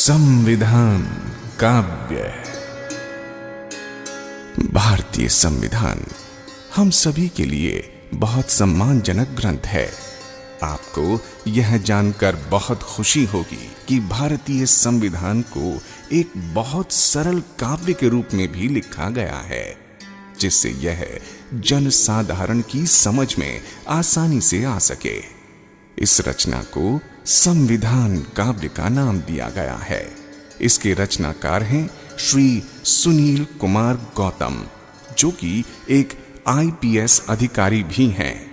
संविधान काव्य। भारतीय संविधान हम सभी के लिए बहुत सम्मानजनक ग्रंथ है। आपको यह जानकर बहुत खुशी होगी कि भारतीय संविधान को एक बहुत सरल काव्य के रूप में भी लिखा गया है, जिससे यह जनसाधारण की समझ में आसानी से आ सके। इस रचना को संविधान काव्य का नाम दिया गया है। इसके रचनाकार हैं श्री सुनील कुमार गौतम, जो कि एक IPS अधिकारी भी हैं।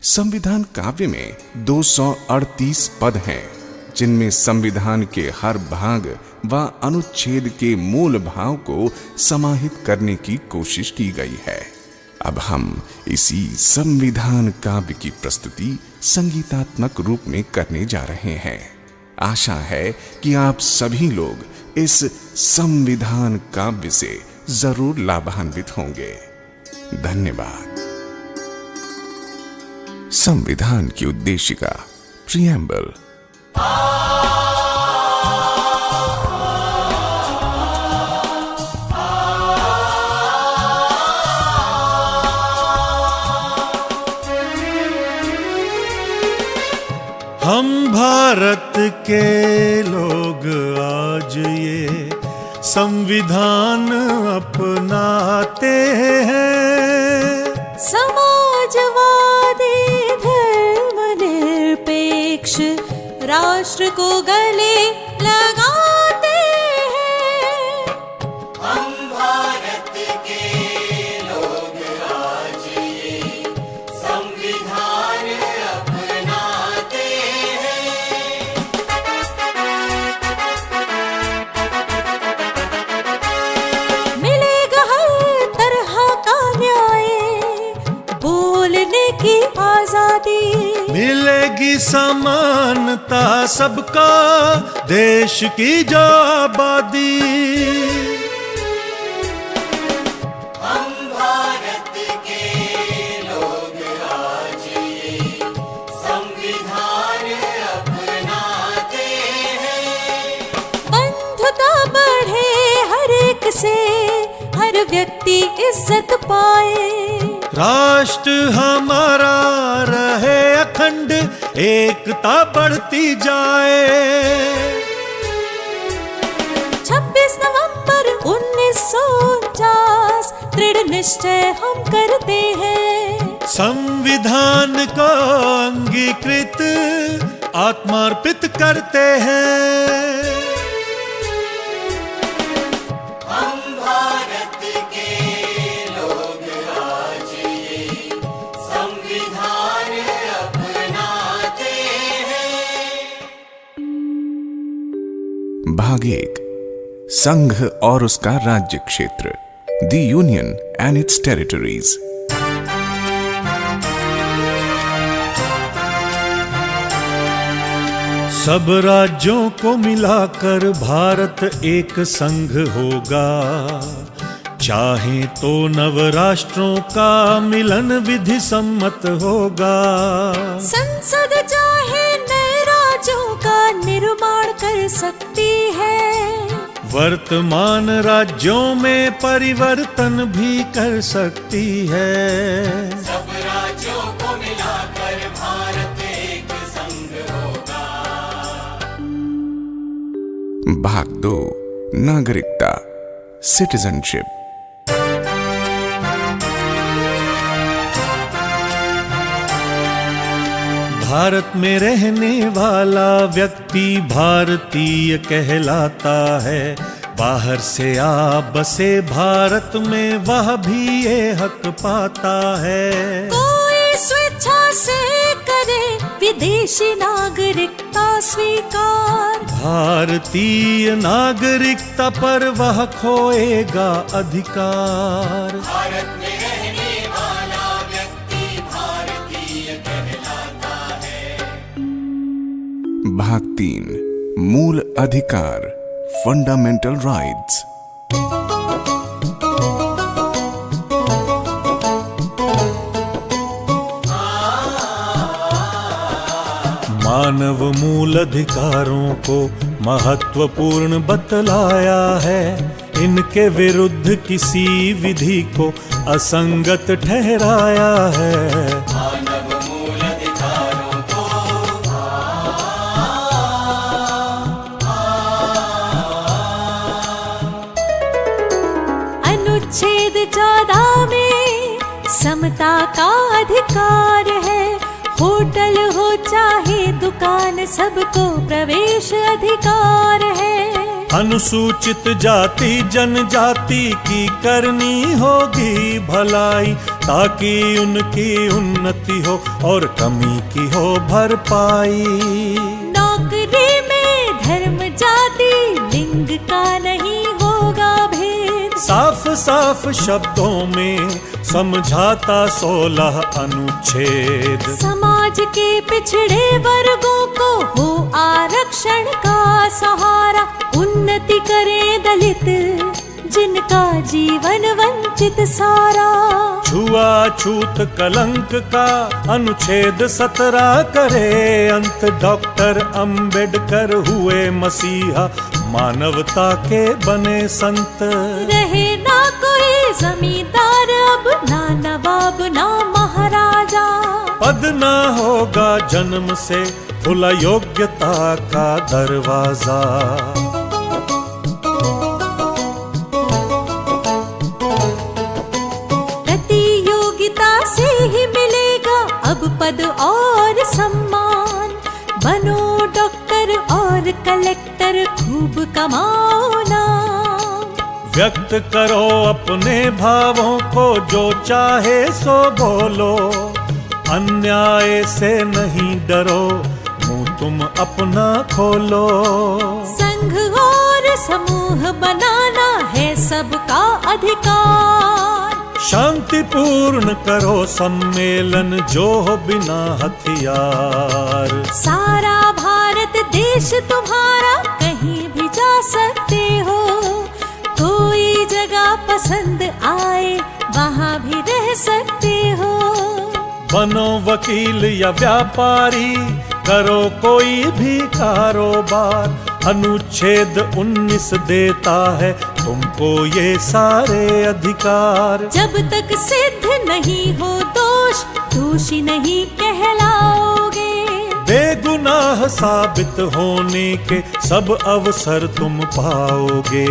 संविधान काव्य में 238 पद हैं, जिनमें संविधान के हर भाग व अनुच्छेद के मूल भाव को समाहित करने की कोशिश की गई है। अब हम इसी संविधान काव्य की प्रस्तुति संगीतात्मक रूप में करने जा रहे हैं। आशा है कि आप सभी लोग इस संविधान काव्य से जरूर लाभान्वित होंगे। धन्यवाद। संविधान की उद्देशिका, प्रिएम्बल। हम भारत के लोग आज ये संविधान अपनाते हैं। समाजवादी धर्मनिरपेक्ष राष्ट्र को गले लगाते हैं। हम भारत के लोग आज ये संविधान अपनाते हैं। मिलेगा हर तरह का न्याय, बोलने की आजादी, मिलेगी समानता सबका, देश की जो आबादी। हम भारत के लोग आज ये संविधान अपनाते हैं। बंधुता बढ़े हर एक से, हर व्यक्ति इज्जत पाए। राष्ट्र हमारा रहे अखंड, एकता बढ़ती जाए। 26 नवंबर 1949 दृढ़ निश्चय हम करते हैं। संविधान को अंगीकृत आत्मार्पित करते हैं। हम भारत के लोग आज ये संविधान अपनाते हैं। भाग 1, संघ और उसका राज्य क्षेत्र, the union and it's territories. सब राज्यों को मिलाकर भारत एक संघ होगा। चाहे तो नव राष्ट्रों का मिलन विधि सम्मत होगा। संसद चाहे नए राज्यों का निर्माण कर सकती है। वर्तमान राज्यों में परिवर्तन भी कर सकती है। सब राज्यों को मिलाकर भारत एक संघ होगा। भाग 2, नागरिकता, सिटीजनशिप। भारत में रहने वाला व्यक्ति भारतीय कहलाता है। बाहर से आ बसे भारत में वह भी ये हक पाता है। कोई स्वेच्छा से करे विदेशी नागरिकता स्वीकार, भारतीय नागरिकता पर वह खोएगा अधिकार। भारत में रहने वाला व्यक्ति भारतीय कहलाता है। भाग 3, मूल अधिकार, फंडामेंटल राइट्स। मानव मूल अधिकारों को महत्वपूर्ण बतलाया है। इनके विरुद्ध किसी विधि को असंगत ठहराया है। मानव मूल अधिकारों को अनुच्छेद 14 में समता का अधिकार है। होटल हो चाहे दुकान, सबको प्रवेश अधिकार है। अनुसूचित जाति जनजाति की करनी होगी भलाई, ताकि उनकी उन्नति हो और कमी की हो भरपाई। नौकरी में धर्म जाति लिंग का नहीं होगा भेद। साफ साफ शब्दों में समझाता 16 अनुच्छेद। समाज के पिछड़े वर्गों को हो आरक्षण का सहारा। उन्नति करे दलित जिनका जीवन वंचित सारा। छुआछूत कलंक का अनुच्छेद 17 करे अंत। डॉक्टर अंबेडकर हुए मसीहा, मानवता के बने संत। रहे ना कोई जमींदार अब, ना नवाब ना महाराजा। पद ना होगा जन्म से खुला योग्यता का दरवाजा। प्रतियोगिता से ही मिलेगा अब पद और सम्मान। बनो डॉक्टर और कलेक्टर, खूब कमाओ नाम। व्यक्त करो अपने भावों को, जो चाहे सो बोलो। अन्याय से नहीं डरो, मुंह तुम अपना खोलो। संघ और समूह बनाना है सबका अधिकार। शांतिपूर्ण करो सम्मेलन, जो हो बिना हथियार। सारा भारत देश तुम्हारा, कहीं भी जा सकते हो। कोई जगह पसंद आए वहाँ भी रह सकते हो। बनो वकील या व्यापारी, करो कोई भी कारोबार। अनुच्छेद 19 देता है तुमको ये सारे अधिकार। जब तक सिद्ध नहीं हो दोष, दोषी नहीं कहलाओगे। बेगुनाह साबित होने के सब अवसर तुम पाओगे।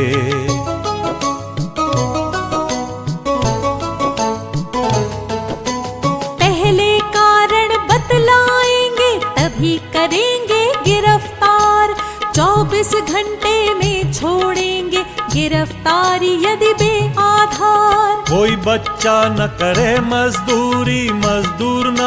पहले कारण बतलाएंगे, तभी करेंगे गिरफ्तार। 24 घंटे में छोड़ेंगे गिरफ्तारी यदि बेआधार। कोई बच्चा न करे मजदूरी, मजदूर न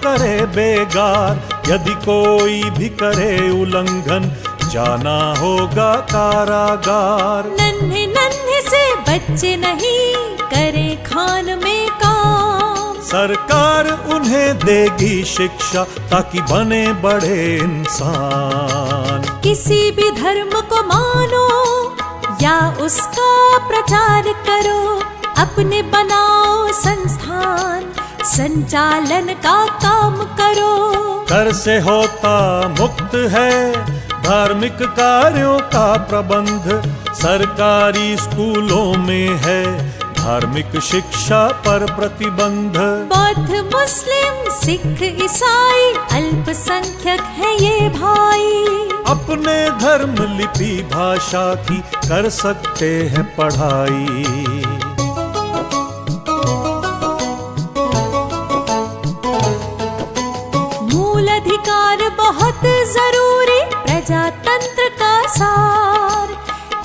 करे बेगार। यदि कोई भी करे उल्लंघन, जाना होगा कारागार। नन्हे नन्हे से बच्चे नहीं करें खान में काम। सरकार उन्हें देगी शिक्षा, ताकि बने बड़े इंसान। किसी भी धर्म को मानो या उसका प्रचार करो। अपने बनाओ संस्थान, संचालन का काम करो। कर से होता मुक्त है धार्मिक कार्यों का प्रबंध। सरकारी स्कूलों में है धार्मिक शिक्षा पर प्रतिबंध। बौद्ध मुस्लिम सिख ईसाई अल्पसंख्यक है ये भाई। अपने धर्म लिपि भाषा की कर सकते हैं पढ़ाई। मूल अधिकार बहुत जरूरी, प्रजातंत्र का सार।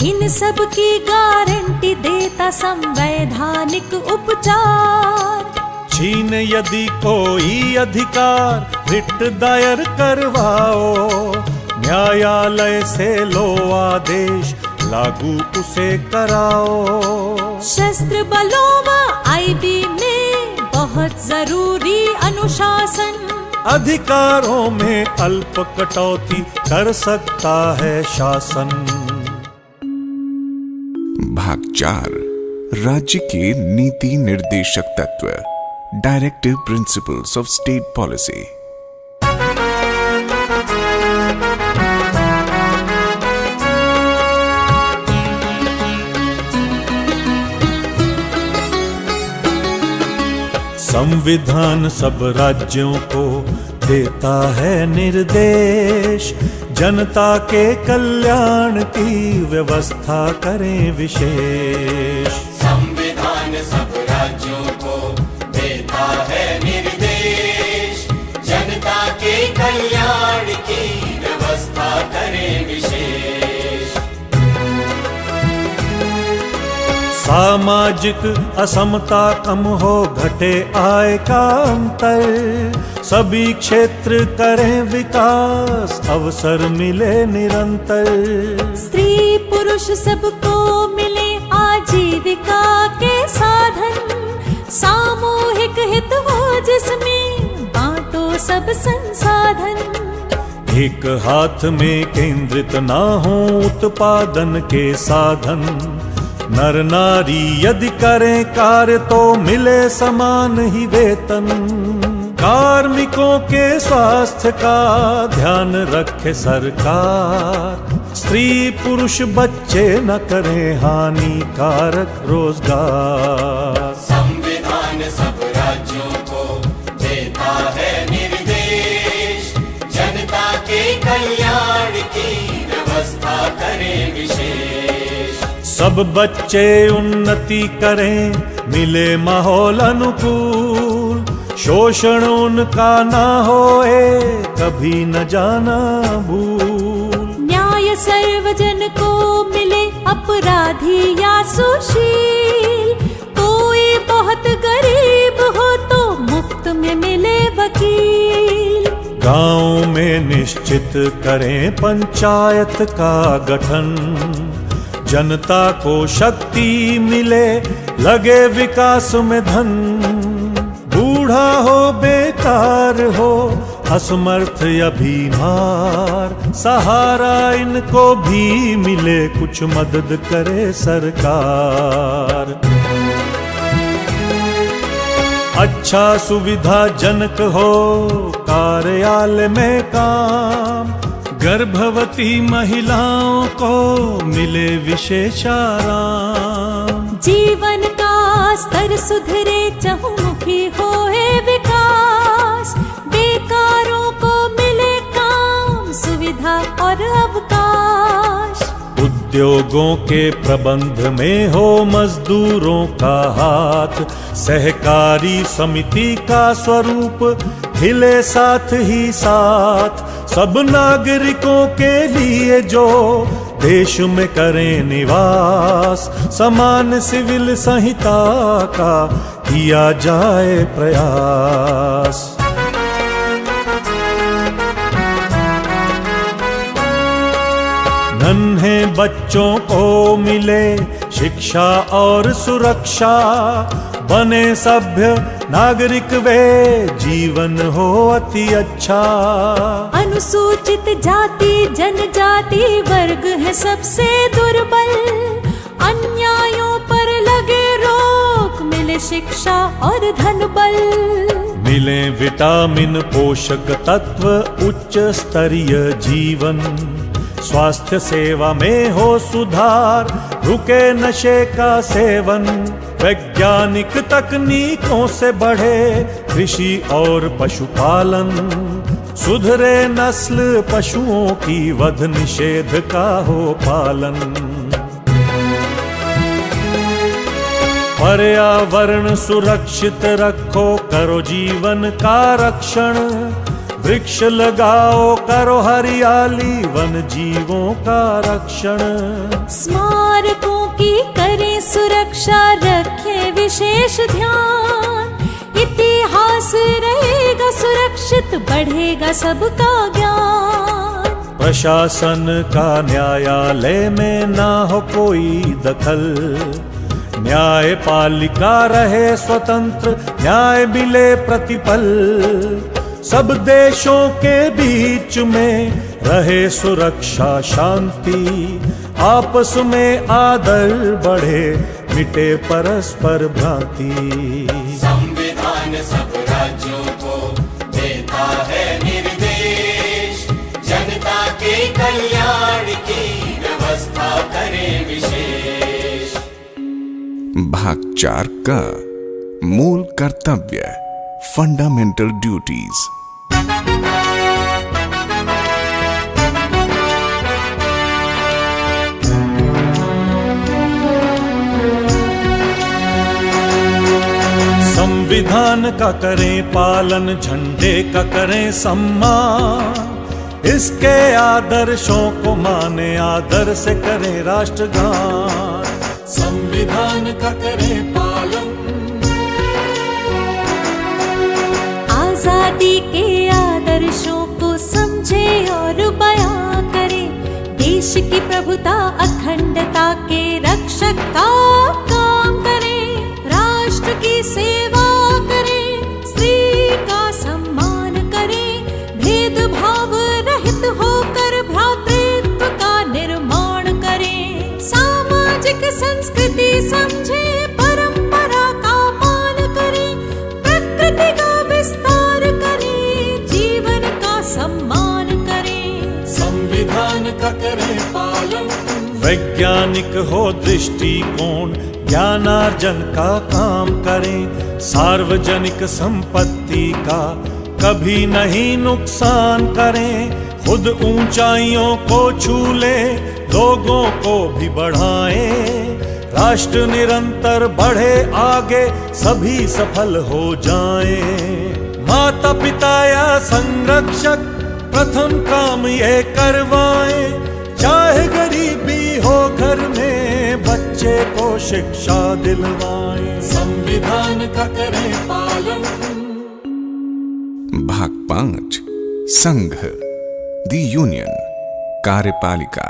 इन सब की गारंटी देता संवैधानिक उपचार। छीन यदि कोई अधिकार, रिट दायर करवाओ। न्यायालय से लो आदेश, लागू उसे कराओ। शस्त्र बलों व आईबी में बहुत जरूरी अनुशासन। अधिकारों में अल्प कटौती कर सकता है शासन। भाग 4 राज्य के नीति निर्देशक तत्व, directive principles of state policy. संविधान सब राज्यों को देता है निर्देश, जनता के कल्याण की व्यवस्था करें विशेष। संविधान सब राज्यों को देता है निर्देश, जनता के कल्याण की व्यवस्था करें विशेष। सामाजिक असमता कम हो, घटे आय का अंतर, सभी क्षेत्र करें विकास, अवसर मिले निरंतर। स्त्री पुरुष सबको मिले आजीविका के साधन, सामूहिक हित हो जिसमें बांटो सब संसाधन। एक हाथ में केंद्रित ना हो उत्पादन के साधन, नर नारी यदि करें कार्य तो मिले समान ही वेतन। कार्मिकों के स्वास्थ्य का ध्यान रखे सरकार, स्त्री पुरुष बच्चे न करें हानिकारक रोजगार। संविधान सब राज्यों को देता है निर्देश, जनता के कल्याण की व्यवस्था करें विशेष। सब बच्चे उन्नति करें, मिले माहौल अनुकूल, शोषण उनका ना होए, कभी न जाना भूल। न्याय सर्वजन को मिले, अपराधी या सुशील, कोई बहुत गरीब हो तो मुफ्त में मिले वकील। गांव में निश्चित करें पंचायत का गठन, जनता को शक्ति मिले, लगे विकास में धन। बूढ़ा हो बेकार हो, असमर्थ या बीमार, सहारा इनको भी मिले, कुछ मदद करे सरकार। अच्छा सुविधाजनक हो कार्यालय में काम, गर्भवती महिलाओं को मिले विशेष आराम। जीवन का स्तर सुधरे, चहुमुखी होए विकास, बेकारों को मिले काम, सुविधा और अवकाश। उद्योगों के प्रबंध में हो मजदूरों का हाथ, सहकारी समिति का स्वरूप हिले साथ ही साथ। सब नागरिकों के लिए जो देश में करें निवास, समान सिविल संहिता का किया जाए प्रयास। नन्हे बच्चों को मिले शिक्षा और सुरक्षा, बने सभ्य नागरिक वे, जीवन हो अति अच्छा। अनुसूचित जाति जनजाति वर्ग है सबसे दुर्बल, अन्यायों पर लगे रोक, मिले शिक्षा और धन बल। मिले विटामिन पोषक तत्व, उच्च स्तरीय जीवन, स्वास्थ्य सेवा में हो सुधार, रुके नशे का सेवन। वैज्ञानिक तकनीकों से बढ़े कृषि और पशुपालन, सुधरे नस्ल पशुओं की, वध निषेध का हो पालन। पर्यावरण सुरक्षित रखो, करो जीवन का रक्षण, वृक्ष लगाओ, करो हरियाली, वन जीवों का रक्षण। स्मारकों की करें सुरक्षा, रखें विशेष ध्यान, इतिहास रहेगा सुरक्षित, बढ़ेगा सबका ज्ञान। प्रशासन का न्यायालय में ना हो कोई दखल, न्यायपालिका रहे स्वतंत्र, न्याय मिले प्रतिपल। सब देशों के बीच में रहे सुरक्षा शांति, आपस में आदर बढ़े, मिटे परस्पर भ्रांति। संविधान सब राज्यों को देता है निर्देश, जनता के कल्याण की व्यवस्था करें विशेष। भाग 4 का मूल कर्तव्य। Fundamental duties. संविधान का करें पालन, झंडे का करें सम्मान, इसके आदर्शों को माने, आदर से करें राष्ट्रगान। संविधान का करें पालन, आजादी के आदर्शों को समझे और बयां करे, देश की प्रभुता अखंडता के रक्षक का काम करे, राष्ट्र की सेवा करे, स्त्री का सम्मान करे, भेदभाव रहित होकर भ्रातृत्व का निर्माण करे, सामाजिक संस्कृति समझे, परंपरा का मान करे, प्रकृति का विस्तार करे, जीवन का सम्मान करे। संविधान का करें पालन, वैज्ञानिक हो दृष्टिकोण, ज्ञानार्जन का काम करें, सार्वजनिक संपत्ति का कभी नहीं नुकसान करें, खुद ऊंचाइयों को छू ले, लोगों को भी बढ़ाएं, राष्ट्र निरंतर बढ़े आगे, सभी सफल हो जाएं। माता पिता या संरक्षक प्रथम काम ये करवाएं, चाहे गरीबी हो घर में, बच्चे को शिक्षा दिलवाएं। संविधान का करें पालन। भाग 5 संघ, द यूनियन, कार्यपालिका,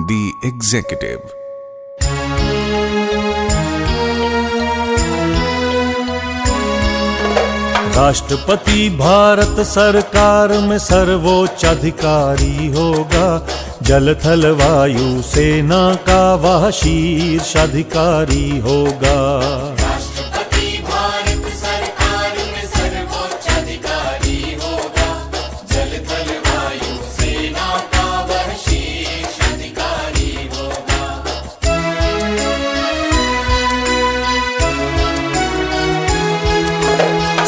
द एग्जीक्यूटिव। राष्ट्रपति भारत सरकार में सर्वोच्च अधिकारी होगा, जल थल वायु सेना का वह शीर्ष अधिकारी होगा। राष्ट्रपति भारत सरकार में सर्वोच्च अधिकारी होगा, जल थल वायु सेना का वह शीर्ष अधिकारी होगा।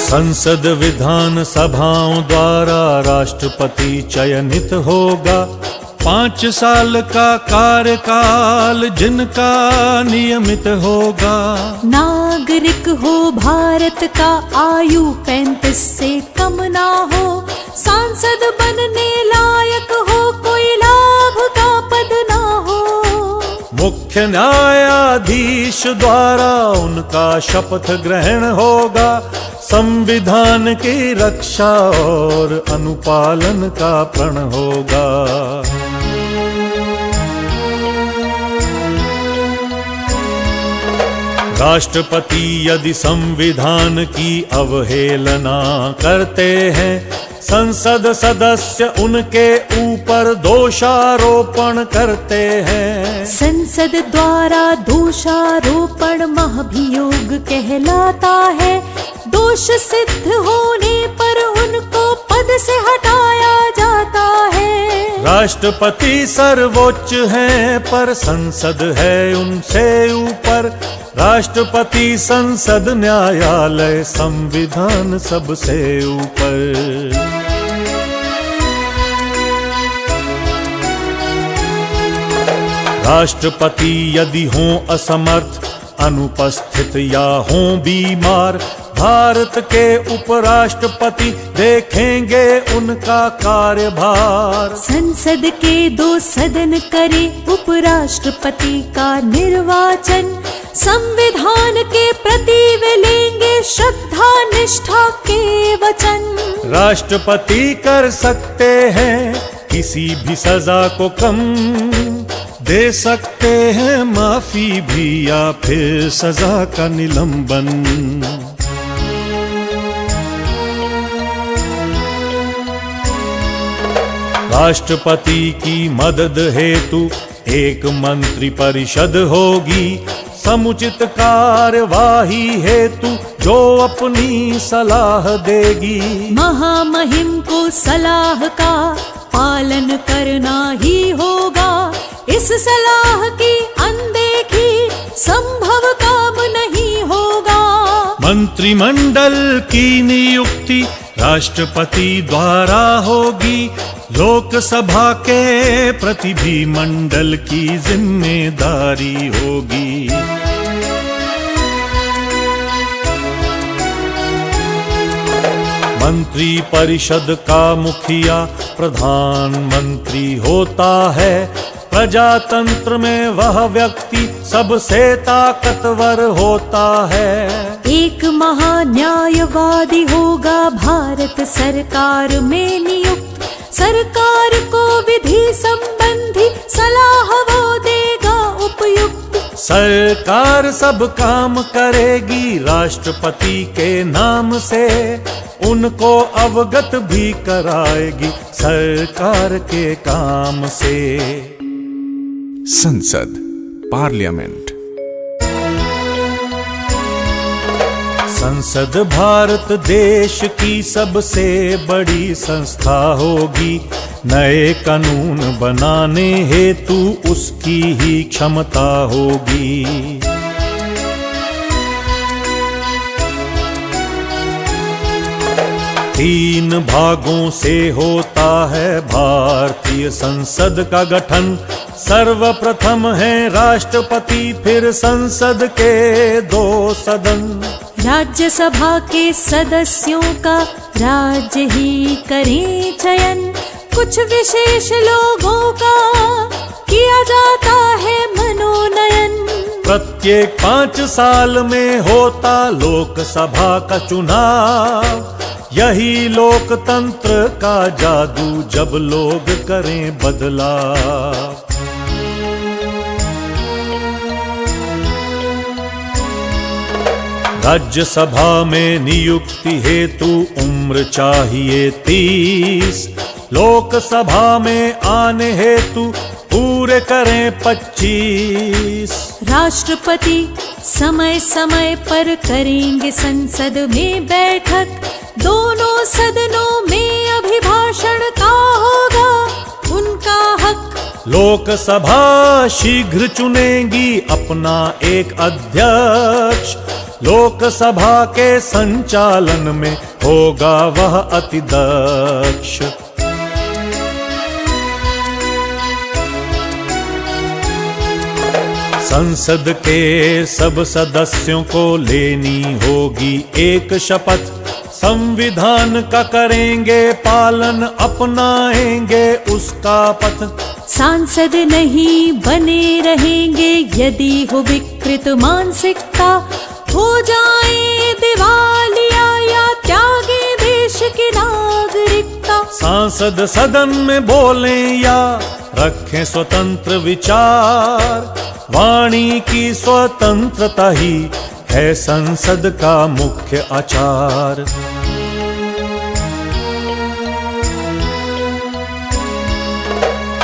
संसद विधान सभाओं द्वारा राष्ट्रपति चयनित होगा, 5 साल का कार्यकाल जिनका नियमित होगा। नागरिक हो भारत का, आयु 35 से कम ना हो, सांसद बनने लायक हो, कोई लाभ का पद ना हो। मुख्य न्यायाधीश द्वारा उनका शपथ ग्रहण होगा, संविधान की रक्षा और अनुपालन का प्रण होगा। राष्ट्रपति यदि संविधान की अवहेलना करते हैं, संसद सदस्य उनके ऊपर दोषारोपण करते हैं। संसद द्वारा दोषारोपण महाभियोग कहलाता है, दोष सिद्ध होने पर उनको पद से हटाया जाता है। राष्ट्रपति सर्वोच्च हैं पर संसद है उनसे ऊपर, राष्ट्रपति संसद न्यायालय संविधान सबसे ऊपर। राष्ट्रपति यदि हों असमर्थ, अनुपस्थित या हों बीमार, भारत के उपराष्ट्रपति देखेंगे उनका कार्यभार। संसद के 2 सदन करे उपराष्ट्रपति का निर्वाचन, संविधान के प्रति वे लेंगे श्रद्धा निष्ठा के वचन। राष्ट्रपति कर सकते हैं किसी भी सजा को कम, दे सकते हैं माफी भी या फिर सजा का निलंबन। राष्ट्रपति की मदद हेतु एक मंत्री परिषद होगी, समुचित कार्यवाही हेतु जो अपनी सलाह देगी। महामहिम को सलाह का पालन करना ही होगा, इस सलाह की अनदेखी संभव काम नहीं होगा। मंत्री मंत्रिमंडल की नियुक्ति राष्ट्रपति द्वारा होगी। लोकसभा के प्रति भी मंडल की जिम्मेदारी होगी। मंत्री परिषद का मुखिया प्रधानमंत्री होता है। प्रजातंत्र में वह व्यक्ति सबसे ताकतवर होता है। एक महान्यायवादी होगा भारत सरकार में नियुक्त। सरकार को विधि संबंधी सलाह वो देगा उपयुक्त। सरकार सब काम करेगी राष्ट्रपति के नाम से। उनको अवगत भी कराएगी सरकार के काम से। संसद, पार्लियामेंट। संसद भारत देश की सबसे बड़ी संस्था होगी। नए कानून बनाने हेतु उसकी ही क्षमता होगी। तीन भागों से होता है भारतीय संसद का गठन। सर्वप्रथम है राष्ट्रपति, फिर संसद के 2 सदन। राज्यसभा के सदस्यों का राज्य ही करें चयन। कुछ विशेष लोगों का किया जाता है मनोनयन। प्रत्येक 5 साल में होता लोकसभा का चुनाव। यही लोकतंत्र का जादू, जब लोग करें बदलाव। राज्यसभा में नियुक्ति हेतु उम्र चाहिए 30। लोकसभा में आने हेतु पूरे करें 25। राष्ट्रपति समय समय पर करेंगे संसद में बैठक। दोनों सदनों में अभिभाषण का होगा उनका हक। लोकसभा शीघ्र चुनेगी अपना एक अध्यक्ष। लोकसभा के संचालन में होगा वह अति दक्ष। संसद के सब सदस्यों को लेनी होगी एक शपथ। संविधान का करेंगे पालन, अपनाएंगे उसका पथ। सांसद नहीं बने रहेंगे यदि हो विकृत मानसिकता। हो जाए दिवालिया या त्यागे देश की नागरिकता। सांसद सदन में बोलें या रखें स्वतंत्र विचार। वाणी की स्वतंत्रता ही है संसद का मुख्य आचार।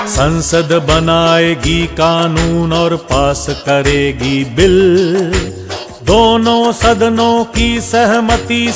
संसद बनाएगी कानून और पास करेगी बिल। दोनों सदनों की सहमति